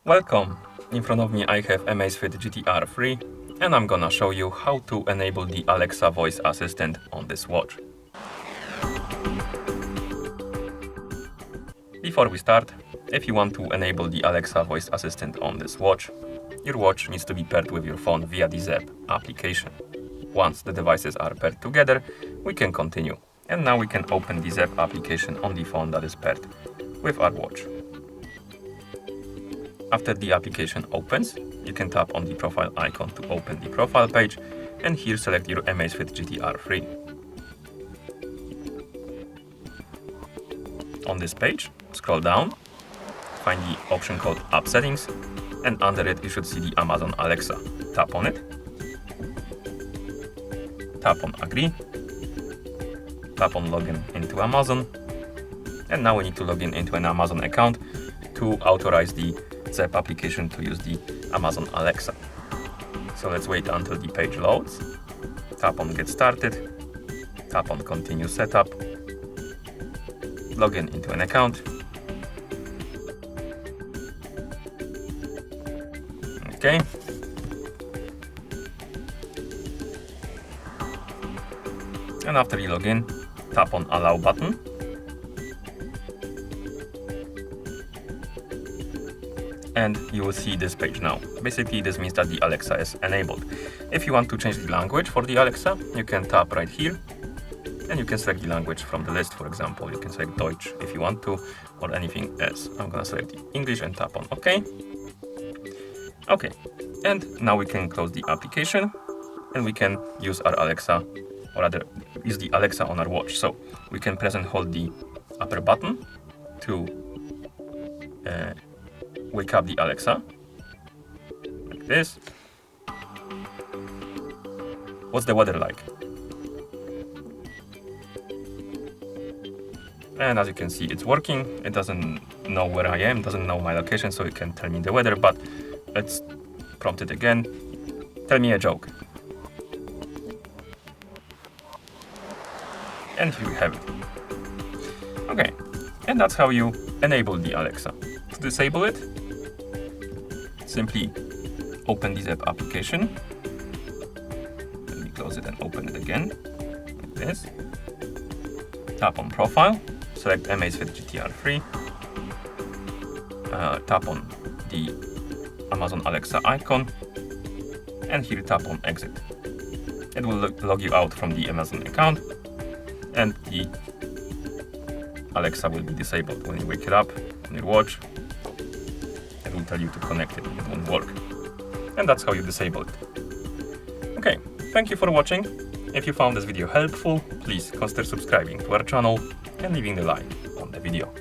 Welcome! In front of me I have AMAZFIT GTR 3 and I'm gonna show you how to enable the Alexa voice assistant on this watch. Before we start, if you want to enable the Alexa voice assistant on this watch, your watch needs to be paired with your phone via the Zepp application. Once the devices are paired together, we can continue. And now we can open the Zepp application on the phone that is paired with our watch. After the application opens, you can tap on the profile icon to open the profile page and here select your AMAZFIT GTR 3. On this page, scroll down, find the option called App Settings, and under it you should see the Amazon Alexa. Tap on it, tap on Agree, tap on Login into Amazon, and now we need to log in into an Amazon account to authorize the Zepp application to use the Amazon Alexa. So let's wait until the page loads, tap on Get Started, tap on Continue Setup, log in into an account. Okay. And after you log in, tap on Allow button. And you will see this page now. Basically, this means that the Alexa is enabled. If you want to change the language for the Alexa, you can tap right here and you can select the language from the list. For example, you can select Deutsch if you want to, or anything else. I'm gonna select the English and tap on OK. Okay, and now we can close the application and we can use our Alexa, or rather use the Alexa on our watch. So we can press and hold the upper button to wake up the Alexa, like this. What's the weather like? And as you can see, it's working. It doesn't know where I am, doesn't know my location, so it can tell me the weather, but let's prompt it again. Tell me a joke. And here we have it. Okay, and that's how you enable the Alexa. To disable it, simply open the Zepp application. Let me close it and open it again, like this. Tap on Profile, select AMAZFIT GTR 3, tap on the Amazon Alexa icon, and here tap on Exit. It will log you out from the Amazon account, and the Alexa will be disabled. When you wake it up on your watch, it will tell you to connect it. It won't work. And that's how you disable it. Okay, thank you for watching. If you found this video helpful, please consider subscribing to our channel and leaving a like on the video.